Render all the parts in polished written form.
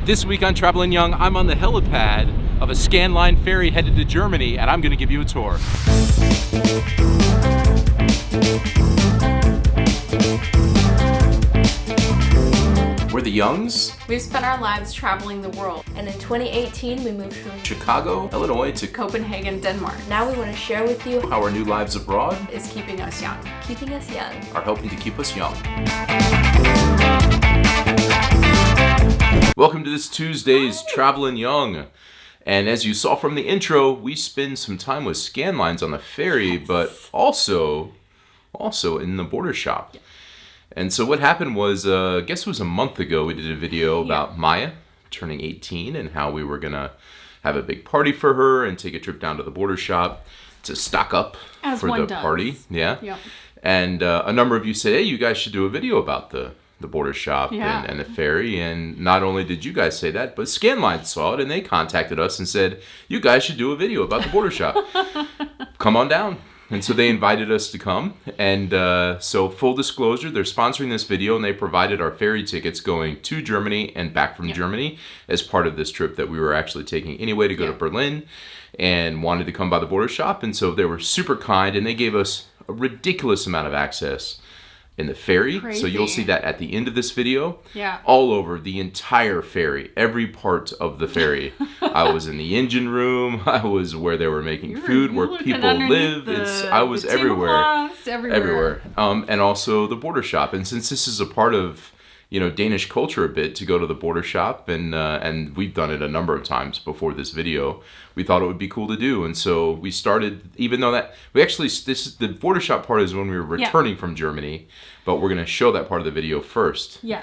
This week on Travelin' Young, I'm on the helipad of a Scandline ferry headed to Germany, and I'm going to give you a tour. We're the Youngs. We've spent our lives traveling the world, and in 2018 we moved from Chicago, Illinois to Copenhagen, Denmark. Now we want to share with you how our new lives abroad is keeping us young. keeping us young. are helping to keep us young. Welcome to this Tuesday's Travelin' Young. And as you saw from the intro, we spend some time with Scandlines on the ferry, but also in the Bordershop. And so what happened was, I guess it was a month ago, we did a video about Maya turning 18 and how we were going to have a big party for her and take a trip down to the Bordershop to stock up for the party. Yeah. Yep. And a number of you said, hey, you guys should do a video about the Bordershop and the ferry. And not only did you guys say that, but Scandlines saw it and they contacted us and said, you guys should do a video about the Bordershop. Come on down. And so they invited us to come. And so full disclosure, they're sponsoring this video and they provided our ferry tickets going to Germany and back from Germany as part of this trip that we were actually taking anyway to go to Berlin and wanted to come by the Bordershop. And so they were super kind and they gave us a ridiculous amount of access in the ferry. Crazy. So you'll see that at the end of this video. Yeah. All over the entire ferry, every part of the ferry. I was in the engine room. I was where they were making food, where people live. I was everywhere. Everywhere. And also the Bordershop. And since this is a part of, Danish culture a bit to go to the Bordershop, and we've done it a number of times before this video, we thought it would be cool to do. And so we started, even though the Bordershop part is when we were returning from Germany, but we're going to show that part of the video first. Yeah.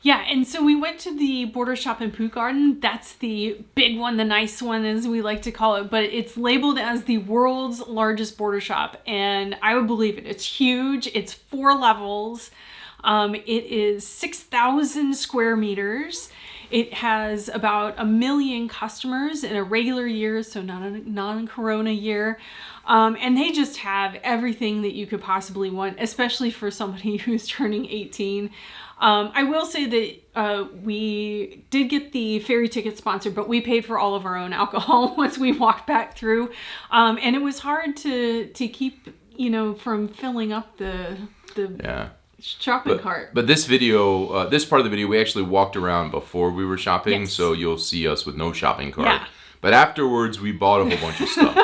Yeah, and so we went to the Bordershop in Puttgarden. That's the big one, the nice one as we like to call it, but it's labeled as the world's largest Bordershop, and I would believe it. It's huge. It's 4 levels. It is 6,000 square meters. It has about 1 million customers in a regular year, so not a non-corona year. And they just have everything that you could possibly want, especially for somebody who's turning 18. I will say that we did get the ferry ticket sponsored, but we paid for all of our own alcohol once we walked back through. And it was hard to keep, from filling up the shopping cart. But this video, this part of the video, we actually walked around before we were shopping, Yes. so you'll see us with no shopping cart. Yeah. But afterwards, we bought a whole bunch of stuff.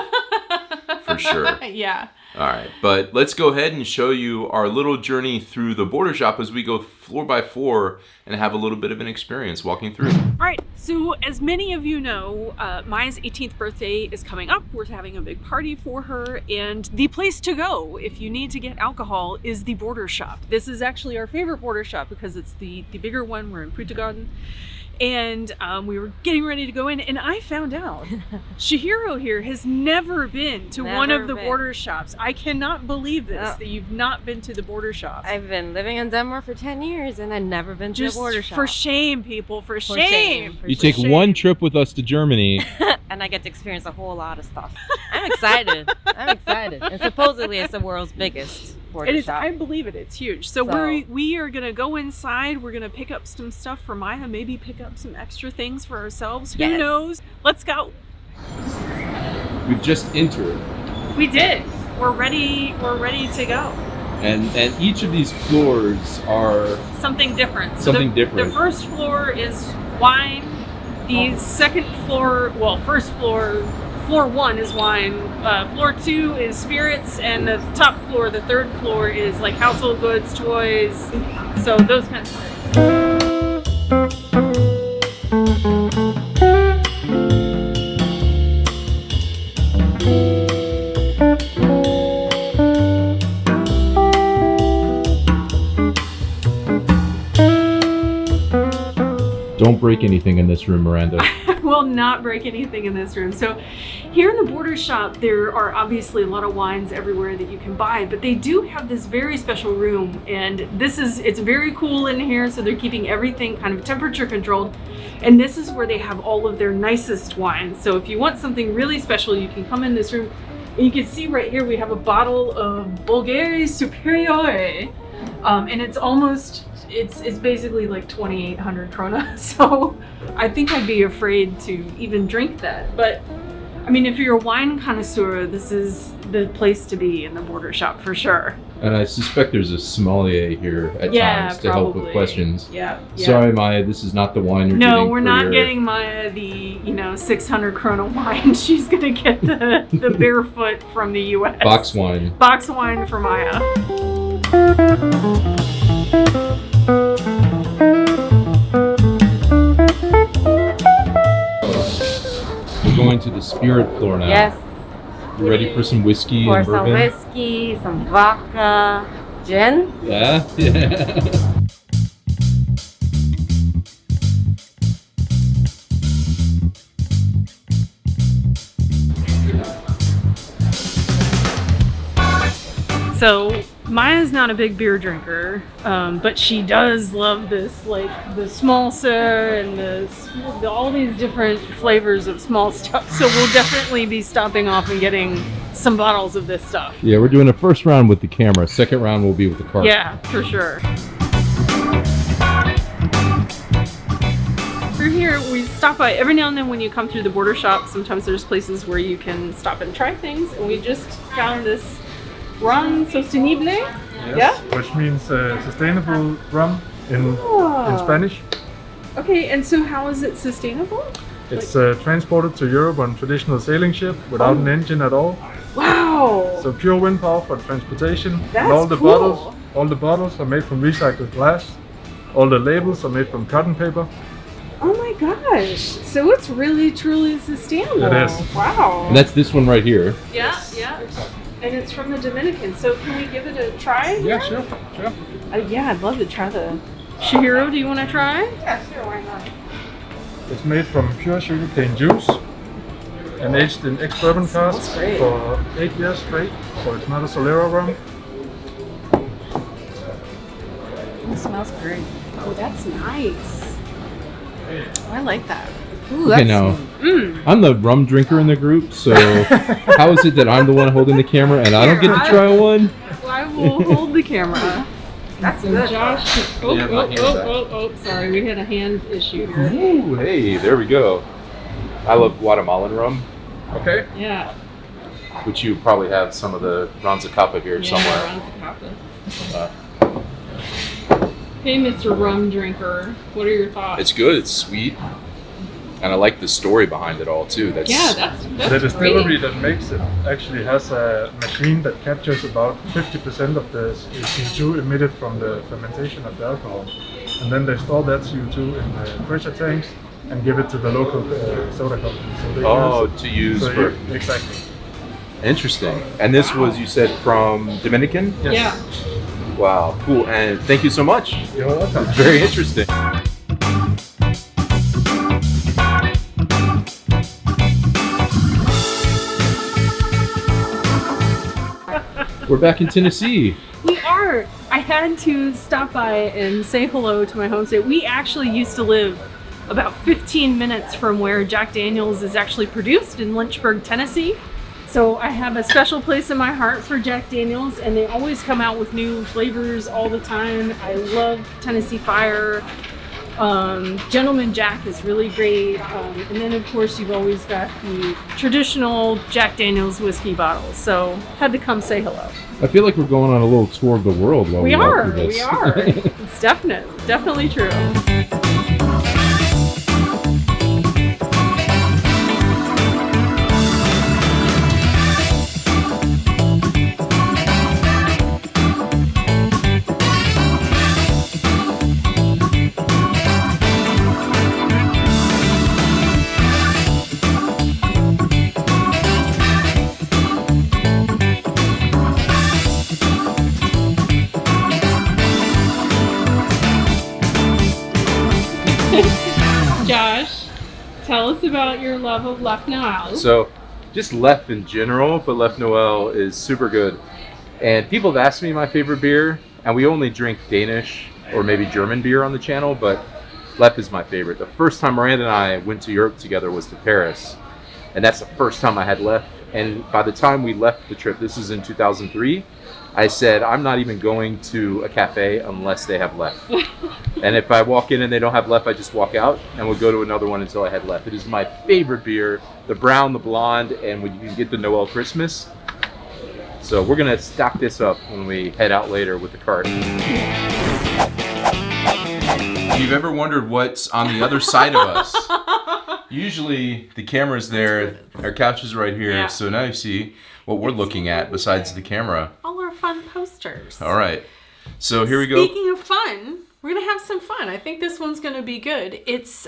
For sure. Yeah. All right, but let's go ahead and show you our little journey through the Bordershop as we go floor by floor and have a little bit of an experience walking through. All right, so as many of you know, Maya's 18th birthday is coming up. We're having a big party for her, and the place to go if you need to get alcohol is the Bordershop. This is actually our favorite Bordershop because it's the bigger one. We're in Puttgarden. And we were getting ready to go in, and I found out Shihiro here has never been to one of the Bordershops. I cannot believe this, that you've not been to the Bordershop. I've been living in Denmark for 10 years and I've never been to a Bordershop. For shame, people, for shame. You take one trip with us to Germany. And I get to experience a whole lot of stuff. I'm excited. And supposedly it's the world's biggest Bordershop. It is, I believe it. It's huge. So we are going to go inside. We're going to pick up some stuff for Maya, maybe pick up some extra things for ourselves. Who knows? Let's go. We've just entered. We did. We're ready to go. And each of these floors are something different. different. The first floor is wine. The second floor, first floor, floor 1 is wine. Floor 2 is spirits, and the top floor, the third floor, is like household goods, toys. So those kinds of things. Don't break anything in this room, Miranda. I will not break anything in this room. So here in the Bordershop, there are obviously a lot of wines everywhere that you can buy, but they do have this very special room, and it's very cool in here, so they're keeping everything kind of temperature controlled. And this is where they have all of their nicest wines. So if you want something really special, you can come in this room. And you can see right here, we have a bottle of Bulgari Superiore. And it's almost it's basically like 2,800 krona. So I think I'd be afraid to even drink that. But I mean, if you're a wine connoisseur, this is the place to be in the Bordershop for sure. And I suspect there's a sommelier here at times to help with questions. Yeah. Sorry, Maya, this is not the wine you're No, getting. we're not getting Maya the 600 krona wine. She's gonna get the barefoot from the U.S. Box wine. Box wine for Maya. We're going to the spirit floor now. Yes. You ready for some whiskey Pour and some bourbon? whiskey, some vodka, gin. Yeah? So Maya's not a big beer drinker, but she does love this, like the small sir and all these different flavors of small stuff. So we'll definitely be stopping off and getting some bottles of this stuff. Yeah, we're doing a first round with the camera. Second round will be with the cart. Yeah, for sure. Through here, we stop by every now and then when you come through the Bordershop. Sometimes there's places where you can stop and try things, and we just found this rum sostenible. Yes, which means sustainable rum in Spanish. Okay, and so how is it sustainable? It's transported to Europe on traditional sailing ship without an engine at all. Wow! So pure wind power for transportation. That's And all the cool. bottles are made from recycled glass. All the labels are made from cotton paper. Oh my gosh! So it's really truly sustainable. It is. Wow. And that's this one right here. Yeah. And it's from the Dominican. So can we give it a try? Yeah, sure. Yeah, I'd love to try the. Shihiro, do you want to try? Yeah, sure, why not? It's made from pure sugarcane juice and aged in ex-bourbon casks great. for 8 years straight. So it's not a Solera rum. It smells great. Oh, that's nice. Oh, I like that. Ooh, Okay, that's now, I'm the rum drinker in the group, so how is it that I'm the one holding the camera and I don't get to try one? I will hold the camera. That's So good. Josh, Yeah, my hand's back. sorry, we had a hand issue here. Ooh, hey, there we go. I love Guatemalan rum, Okay. Yeah. which you probably have some of the Ranzacapa here somewhere. Hey, Mr. Rum Drinker, what are your thoughts? It's good, it's sweet, and I like the story behind it all too. That's The distillery that makes it actually has a machine that captures about 50% of the CO2 emitted from the fermentation of the alcohol. And then they store that CO2 in the pressure tanks and give it to the local soda company. So they use it. to use for Exactly. interesting. And this was, you said, from Dominican? Yes. Yeah. Wow, cool. And thank you so much. You're welcome. It's very interesting. We're back in Tennessee. We are. I had to stop by and say hello to my home state. We actually used to live about 15 minutes from where Jack Daniel's is actually produced in Lynchburg, Tennessee. So I have a special place in my heart for Jack Daniel's, and they always come out with new flavors all the time. I love Tennessee Fire. Gentleman Jack is really great. And then of course you've always got the traditional Jack Daniel's whiskey bottles. So had to come say hello. I feel like we're going on a little tour of the world while we walk through this. We are. It's definitely true. Josh, tell us about your love of Left Noel. So, just Left in general, but Left Noel is super good. And people have asked me my favorite beer, and we only drink Danish or maybe German beer on the channel, but Left is my favorite. The first time Miranda and I went to Europe together was to Paris, and that's the first time I had Left, And by the time we left the trip, this is in 2003, I said, I'm not even going to a cafe unless they have left. And if I walk in and they don't have left, I just walk out and we'll go to another one until I had left. It is my favorite beer, the brown, the blonde, and when you can get the Noel Christmas. So we're gonna stock this up when we head out later with the cart. If you've ever wondered what's on the other side of us, usually the camera's there, our couch is right here, so now you see what we're looking at besides the camera. All our fun posters. All right, so here we go. Speaking of fun, we're gonna have some fun. I think this one's gonna be good. It's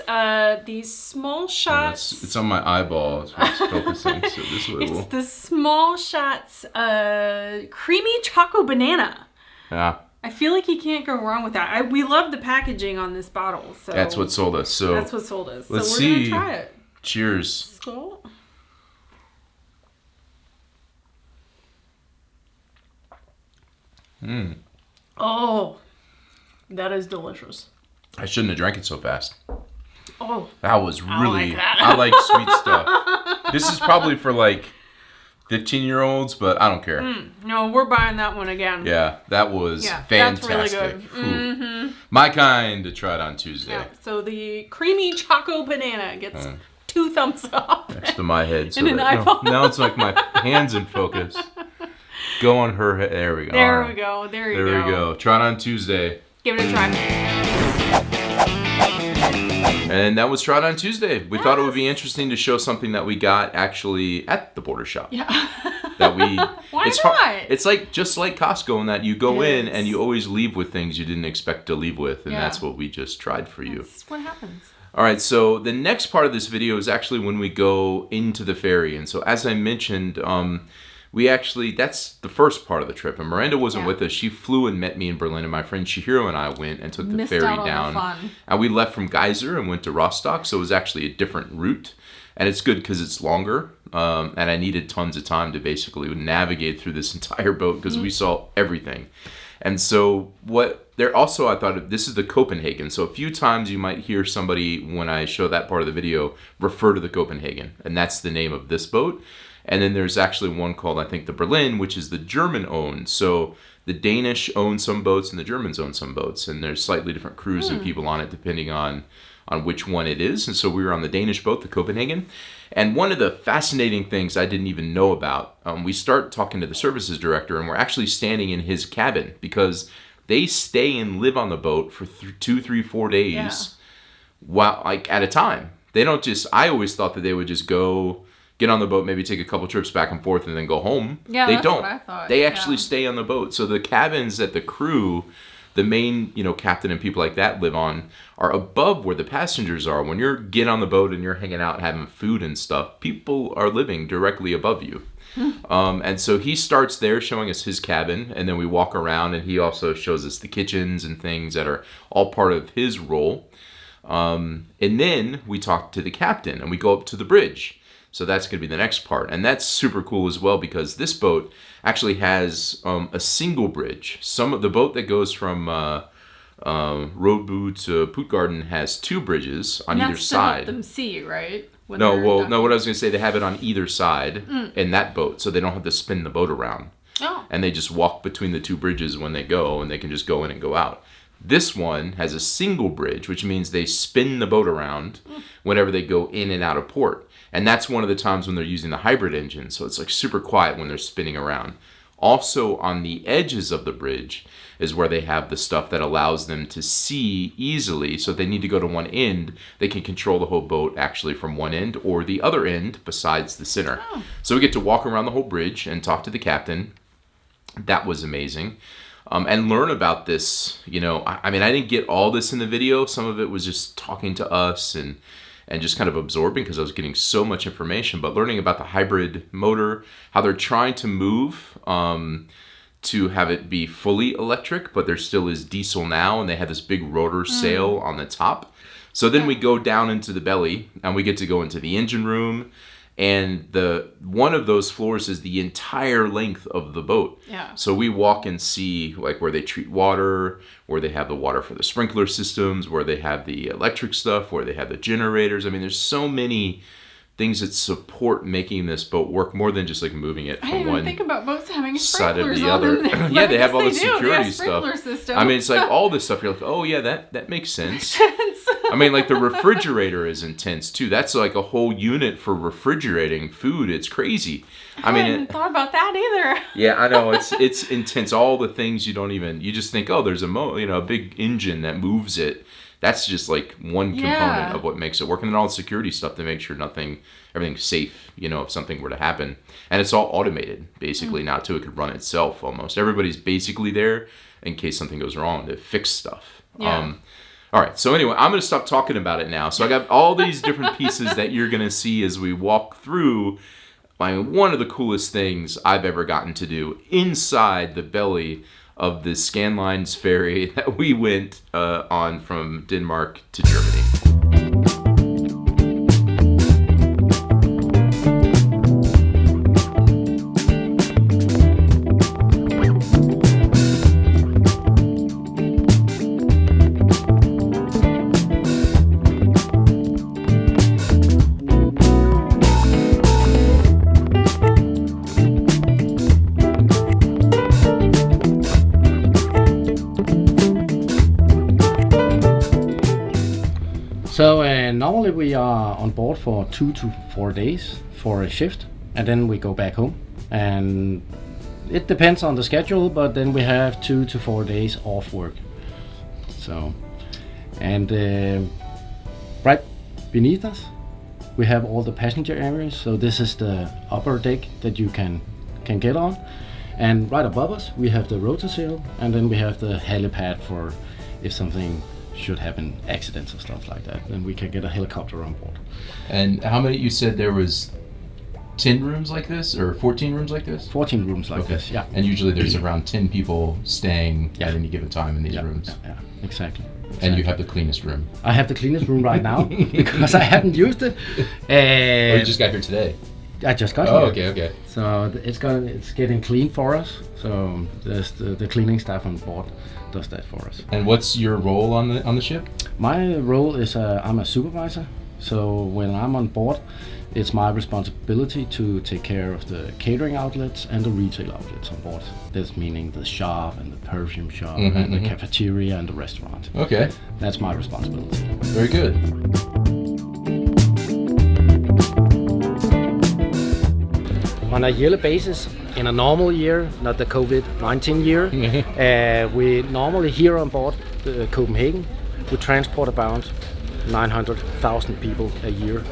these small shots. It's on my eyeball. It's what's focusing. So this way it's the small shots, creamy choco banana. Yeah. I feel like you can't go wrong with that. We love the packaging on this bottle. So that's what sold us. So that's what sold us. Let's so we're see. gonna try it. Cheers. Skull. Oh, that is delicious. I shouldn't have drank it so fast. Oh, that was really. like that. I like sweet stuff. This is probably for like 15-year-olds, but I don't care. No, we're buying that one again. Yeah, that was fantastic. That's really good. My kind to try it on Tuesday. Yeah, so the creamy choco banana gets 2 thumbs up. Next to my head. So and an eyeball. Now it's like my hand's in focus. Go on her head. There we go. There we go. There you go. There we go. Try it on Tuesday. Give it a try. And that was Try It on Tuesday. We thought it would be interesting to show something that we got actually at the Bordershop. Yeah. That we. Why not? It's like just like Costco in that you go in and you always leave with things you didn't expect to leave with, and that's what we just tried for you. That's what happens. All right, so the next part of this video is actually when we go into the ferry, and so as I mentioned, that's the first part of the trip, and Miranda wasn't with us. She flew and met me in Berlin, and my friend Chihiro and I went and took the ferry down. And we left from Gedser and went to Rostock, so it was actually a different route. And it's good because it's longer, and I needed tons of time to basically navigate through this entire boat because we saw everything. And so I thought this is the Copenhagen. So a few times you might hear somebody, when I show that part of the video, refer to the Copenhagen, and that's the name of this boat. And then there's actually one called, I think, the Berlin, which is the German-owned. So the Danish own some boats and the Germans own some boats. And there's slightly different crews and people on it depending on which one it is. And so we were on the Danish boat, the Copenhagen. And one of the fascinating things I didn't even know about, we start talking to the services director, and we're actually standing in his cabin because they stay and live on the boat for 2, 3, 4 days while, like, at a time. They don't just, I always thought that they would just go... get on the boat, maybe take a couple trips back and forth, and then go home. Yeah, they don't. What I thought. They actually stay on the boat. So the cabins that the crew, the main, captain and people like that live on, are above where the passengers are. When you're getting on the boat and you're hanging out and having food and stuff, people are living directly above you. And so he starts there showing us his cabin, and then we walk around, and he also shows us the kitchens and things that are all part of his role. And then we talk to the captain, and we go up to the bridge. So that's going to be the next part. And that's super cool as well because this boat actually has a single bridge. The boat that goes from Robu to Puttgarden has 2 bridges on either side. To help them see, right? What I was going to say, they have it on either side in that boat, so they don't have to spin the boat around. Oh. And they just walk between the 2 bridges when they go, and they can just go in and go out. This one has a single bridge, which means they spin the boat around whenever they go in and out of port. And that's one of the times when they're using the hybrid engine, so it's like super quiet when they're spinning around. Also on the edges of the bridge is where they have the stuff that allows them to see easily. So if they need to go to one end, they can control the whole boat actually from one end or the other end besides the center. Oh. So we get to walk around the whole bridge and talk to the captain. That was amazing. And learn about this, I mean, I didn't get all this in the video. Some of it was just talking to us and just kind of absorbing because I was getting so much information, but learning about the hybrid motor, how they're trying to move to have it be fully electric, but there still is diesel now, and they have this big rotor sail on the top. So then we go down into the belly, and we get to go into the engine room, and one of those floors is the entire length of the boat. Yeah. So we walk and see like where they treat water, where they have the water for the sprinkler systems, where they have the electric stuff, where they have the generators. I mean, there's so many things that support making this boat work more than just like moving it I from didn't one even think about boats having side of sprinklers the on other. them. Yeah, they have all the They do. They security have stuff. sprinkler system. I mean, it's like all this stuff. You're like, oh yeah, that makes sense. Sense. I mean, like the refrigerator is intense too. That's like a whole unit for refrigerating food. It's crazy. I hadn't thought about that either. Yeah, I know it's intense. All the things you just think, oh, there's a big engine that moves it. That's just like one component of what makes it work, and then all the security stuff to make sure everything's safe. If something were to happen, and it's all automated basically now too. It could run itself almost. Everybody's basically there in case something goes wrong to fix stuff. Yeah. All right, so anyway, I'm going to stop talking about it now. So I got all these different pieces that you're going to see as we walk through. One of the coolest things I've ever gotten to do inside the belly of the Scandlines ferry that we went on from Denmark to Germany. So normally we are on board for 2 to 4 days for a shift, and then we go back home. And it depends on the schedule, but then we have 2 to 4 days off work. So, and right beneath us, we have all the passenger areas. So this is the upper deck that you can get on, and right above us we have the rotor sail, and then we have the helipad for if something should happen, accidents or stuff like that, then we can get a helicopter on board. And how many, you said there was 10 rooms like this or 14 rooms like this? 14 rooms like this, yeah. And usually there's around 10 people staying at any given time in these rooms. Yeah, exactly. And you have the cleanest room. I have the cleanest room right now because I haven't used it. You just got here today? I just got here. Okay. So it's getting clean for us. So there's the cleaning staff on board does that for us. And what's your role on the ship? My role is I'm a supervisor. So when I'm on board, it's my responsibility to take care of the catering outlets and the retail outlets on board. This meaning the shop and the perfume shop and the cafeteria and the restaurant. Okay. That's my responsibility. Very good. On a yearly basis, in a normal year, not the COVID-19 year, we normally here on board Copenhagen, we transport about 900,000 people a year.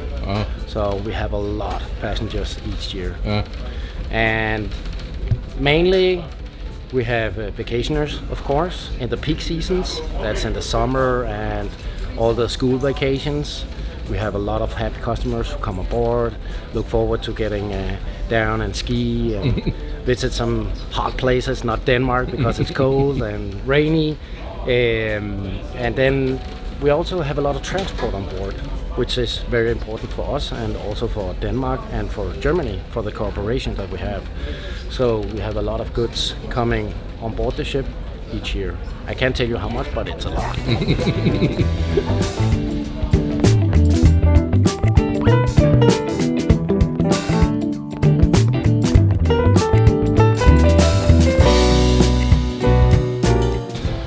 So we have a lot of passengers each year. And mainly we have vacationers, of course, in the peak seasons. That's in the summer and all the school vacations. We have a lot of happy customers who come aboard, look forward to getting down and ski and visit some hot places, not Denmark because it's cold and rainy. And then we also have a lot of transport on board, which is very important for us and also for Denmark and for Germany, for the cooperation that we have. So we have a lot of goods coming on board the ship each year. I can't tell you how much, but it's a lot.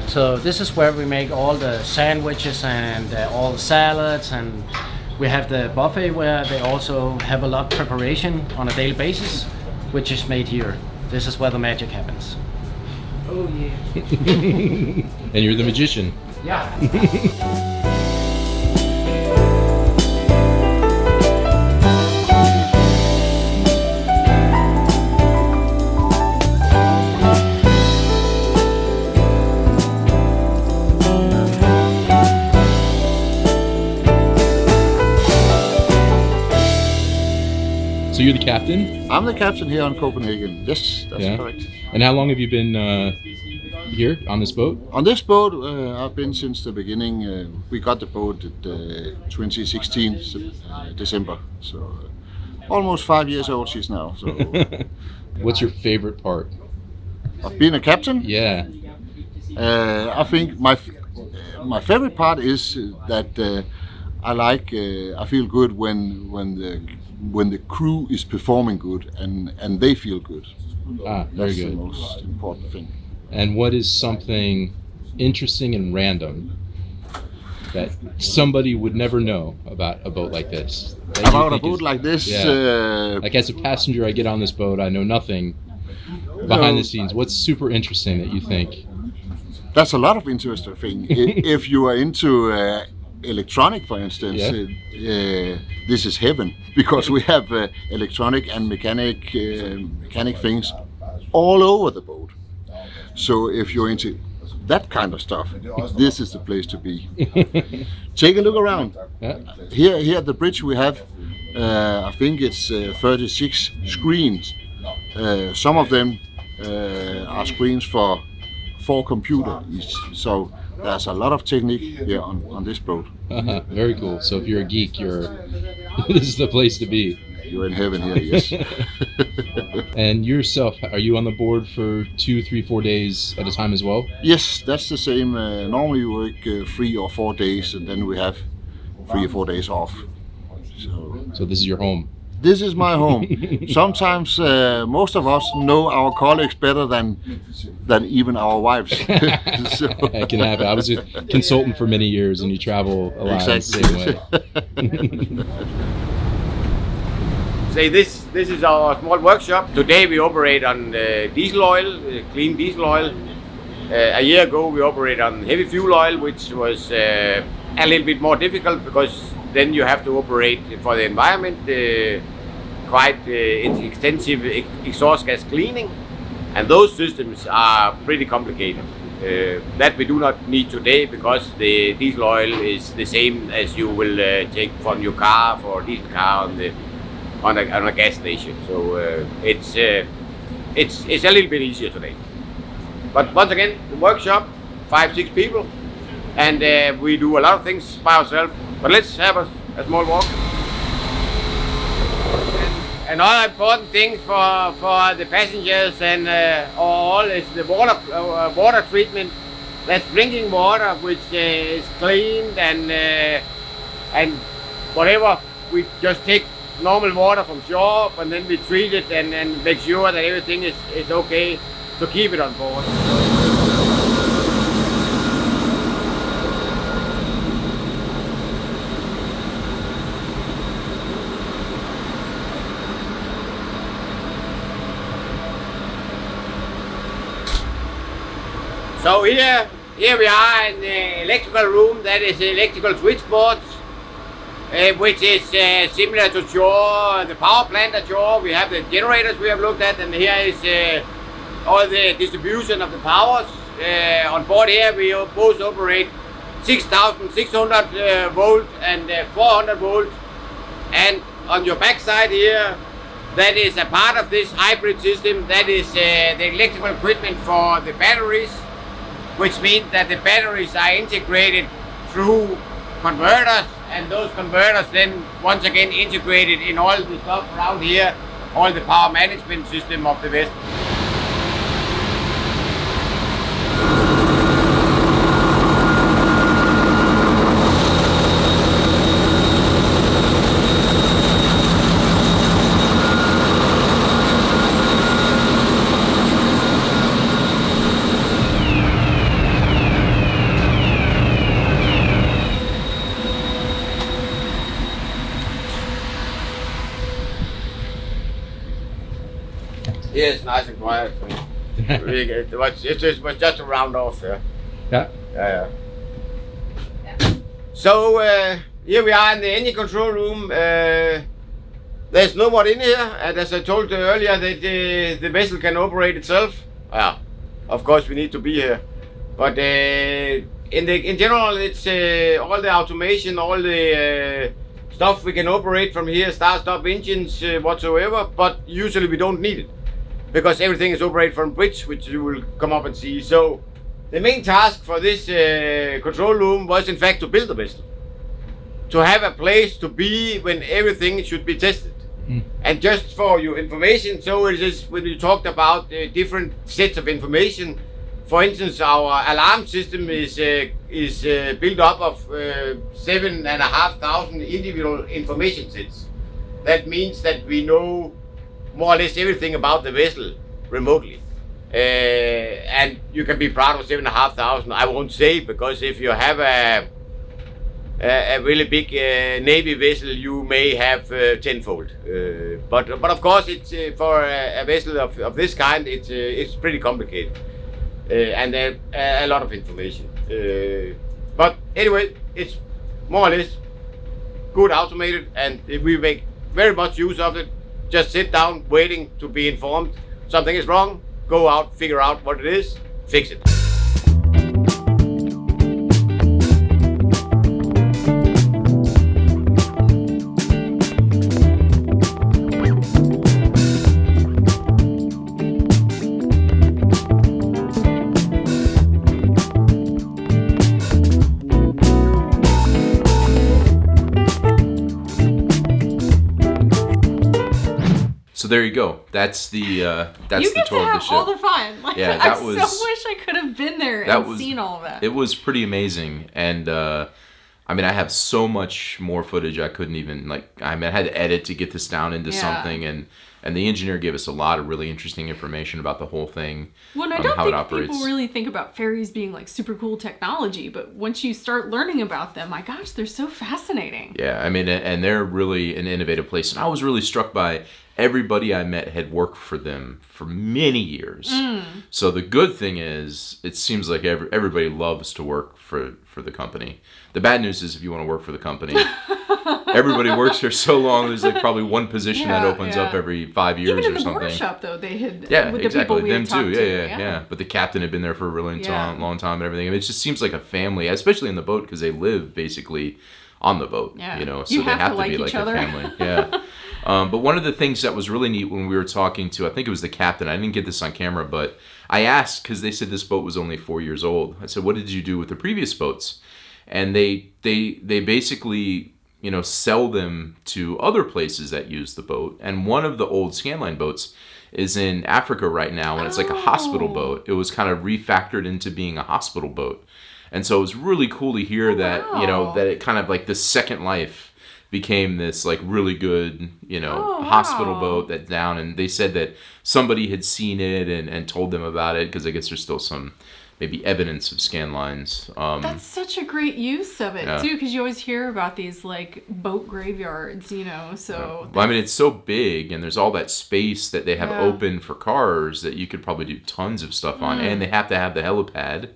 So this is where we make all the sandwiches and all the salads, and we have the buffet where they also have a lot of preparation on a daily basis, which is made here. This is where the magic happens. Oh yeah. And you're the magician. Yeah. So you're the captain? I'm the captain here on Copenhagen. Yes, that's correct. And how long have you been here on this boat? On this boat, I've been since the beginning. We got the boat at 2016 December, so almost 5 years old she's now. So, what's your favorite part of being a captain? Yeah. I think my favorite part is that I feel good when the crew is performing good and they feel good. Very That's good. the most important thing. And what is something interesting and random that somebody would never know about a boat like this? About a boat like this? Yeah. Like as a passenger, I get on this boat, I know nothing behind the scenes. What's super interesting that you think? That's a lot of interesting thing. If you are into electronic, for instance, this is heaven, because we have electronic and mechanic things all over the boat. So if you're into that kind of stuff, this is the place to be. Take a look around. Here at the bridge we have, I think it's 36 screens. Some of them are screens for 4 computers each. So there's a lot of technique here on this boat. Very cool. So if you're a geek, this is the place to be. You're in heaven here, yes. And yourself, are you on the board for 2, 3, 4 days at a time as well? Yes, that's the same. Normally we work 3 or 4 days, and then we have 3 or 4 days off. So this is your home. This is my home. Sometimes most of us know our colleagues better than even our wives. That can happen. I was a consultant for many years, and you travel a lot the same way. Say this is our small workshop. Today we operate on diesel oil, clean diesel oil. A year ago we operated on heavy fuel oil, which was a little bit more difficult because then you have to operate for the environment, quite extensive exhaust gas cleaning, and those systems are pretty complicated. That we do not need today because the diesel oil is the same as you will take from your car for a diesel car on a gas station. So it's a little bit easier today. But once again, the workshop, 5-6 people, and we do a lot of things by ourselves. But let's have a small walk. Another important thing for the passengers and all is the water treatment. That's drinking water, which is cleaned and whatever. We just take normal water from shore and then we treat it and make sure that everything is okay to keep it on board. So here we are in the electrical room. That is electrical switchboards, which is similar to shore, the power plant at shore. We have the generators we have looked at, and here is all the distribution of the powers. On board here we both operate 6,600 volt and 400 volt. And on your back side here, that is a part of this hybrid system. That is the electrical equipment for the batteries, which means that the batteries are integrated through converters, and those converters then once again integrated in all the stuff around here, all the power management system of the vessel. Yeah, it's nice and quiet. It was just a round off. Yeah. So here we are in the engine control room. There's no one in here, and as I told you earlier, that the vessel can operate itself. Yeah, of course we need to be here, but in general, it's all the automation, all the stuff we can operate from here, start-stop engines whatsoever. But usually we don't need it, because everything is operated from bridge, which you will come up and see. So the main task for this control room was in fact to build the vessel, to have a place to be when everything should be tested. And just for your information, so it is when you talked about different sets of information for instance, our alarm system is built up of 7,500 individual information sets. That means that we know more or less everything about the vessel remotely. And you can be proud of 7,500. I won't say, because if you have a really big navy vessel, you may have tenfold. But of course, it's for a vessel of this kind, it's pretty complicated, and a lot of information. But anyway, it's more or less good automated, and we make very much use of it. Just sit down, waiting to be informed. Something is wrong, go out, figure out what it is, fix it. So there you go. That's the You tour get to of the have ship. all the fun. Like, Yeah, I that was- so wish I could have been there and seen all of that. It was pretty amazing, and I mean, I have so much more footage I couldn't even I had to edit to get this down into something, and the engineer gave us a lot of really interesting information about the whole thing. Well, and I don't think people really think about ferries being like super cool technology, but once you start learning about them, my gosh, they're so fascinating. Yeah, I mean, and they're really an innovative place, and I was really struck by everybody I met had worked for them for many years. So the good thing is, it seems like everybody loves to work for the company. The bad news is, if you want to work for the company, everybody works here so long. There's like probably one position that opens up every 5 years Even in or the something. Bordershop, though, they had with exactly. the people we Them had too. talked to. Yeah. But the captain had been there for a really long time and everything. I mean, it just seems like a family, especially in the boat, because they live basically on the boat. Yeah. You know, so You they have have to to like be each like other. a family. Yeah. But one of the things that was really neat when we were talking to, I think it was the captain. I didn't get this on camera, but I asked, because they said this boat was only 4 years old. I said, "What did you do with the previous boats?" And they basically, you know, sell them to other places that use the boat. And one of the old Scandline boats is in Africa right now, and it's like a hospital boat. It was kind of refactored into being a hospital boat. And so it was really cool to hear that, you know, that it kind of like the second life became this like really good, you know, hospital boat that's down. And they said that somebody had seen it and told them about it, because I guess there's still some maybe evidence of Scandlines. That's such a great use of it, too, because you always hear about these, like, boat graveyards, you know, so... Well, I mean, it's so big, and there's all that space that they have open for cars that you could probably do tons of stuff on, and they have to have the helipad,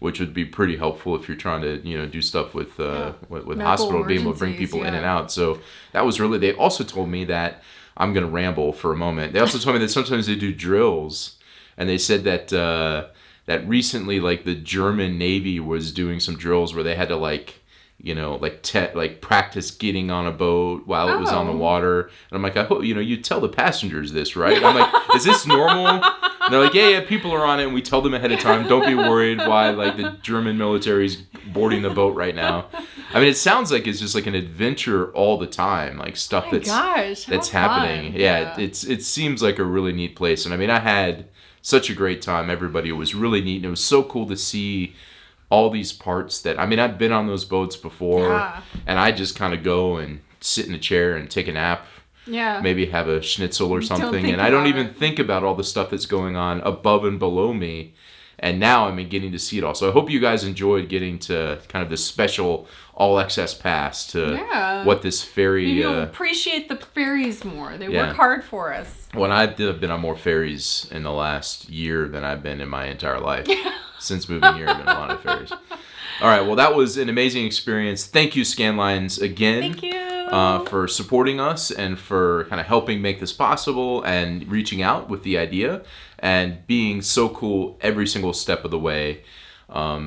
which would be pretty helpful if you're trying to, you know, do stuff with hospital, being able to bring people in and out. So that was really... They also told me that... I'm going to ramble for a moment. They also told me that sometimes they do drills, and they said that... that recently, like, the German Navy was doing some drills where they had to, like, you know, like practice getting on a boat while it was on the water. And I'm like, I hope, you know, you tell the passengers this, right? And I'm like, is this normal? And they're like, yeah, people are on it, and we tell them ahead of time. Don't be worried why, like, the German military's boarding the boat right now. I mean, it sounds like it's just like an adventure all the time, like stuff that's happening. Yeah, it seems like a really neat place. And I mean, I had such a great time. Everybody was really neat, and it was so cool to see all these parts that, I mean, I've been on those boats before, and I just kind of go and sit in a chair and take a nap, maybe have a schnitzel or something, and I don't even think about all the stuff that's going on above and below me. And now I'm getting to see it all. So I hope you guys enjoyed getting to kind of this special all access pass to what this ferry... Maybe you'll appreciate the ferries more. They work hard for us. Well, I've been on more ferries in the last year than I've been in my entire life. Since moving here, I've been on a lot of ferries. All right, well, that was an amazing experience. Thank you, Scandlines, again. Thank you. For supporting us and for kind of helping make this possible and reaching out with the idea and being so cool every single step of the way,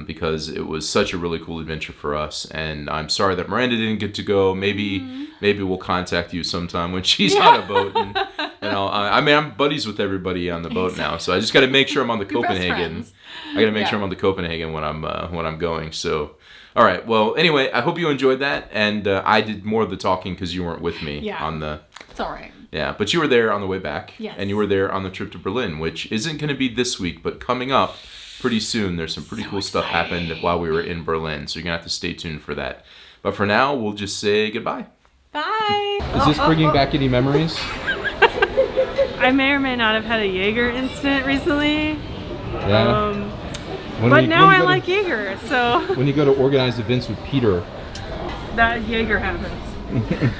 because it was such a really cool adventure for us. And I'm sorry that Miranda didn't get to go. Maybe we'll contact you sometime when she's on a boat. And I mean, I'm buddies with everybody on the boat now, so I just got to make sure I'm on the Copenhagen. I got to make sure I'm on the Copenhagen when I'm going. So. All right. Well, anyway, I hope you enjoyed that, and I did more of the talking because you weren't with me on the. It's all right. Yeah, but you were there on the way back, yes. And you were there on the trip to Berlin, which isn't going to be this week, but coming up pretty soon. There's some pretty cool stuff happened while we were in Berlin, so you're going to have to stay tuned for that. But for now, we'll just say goodbye. Bye. Is this bringing back any memories? I may or may not have had a Jaeger incident recently. Yeah. But now I like Jaeger, so. When you go to organized events with Peter. That Jaeger happens.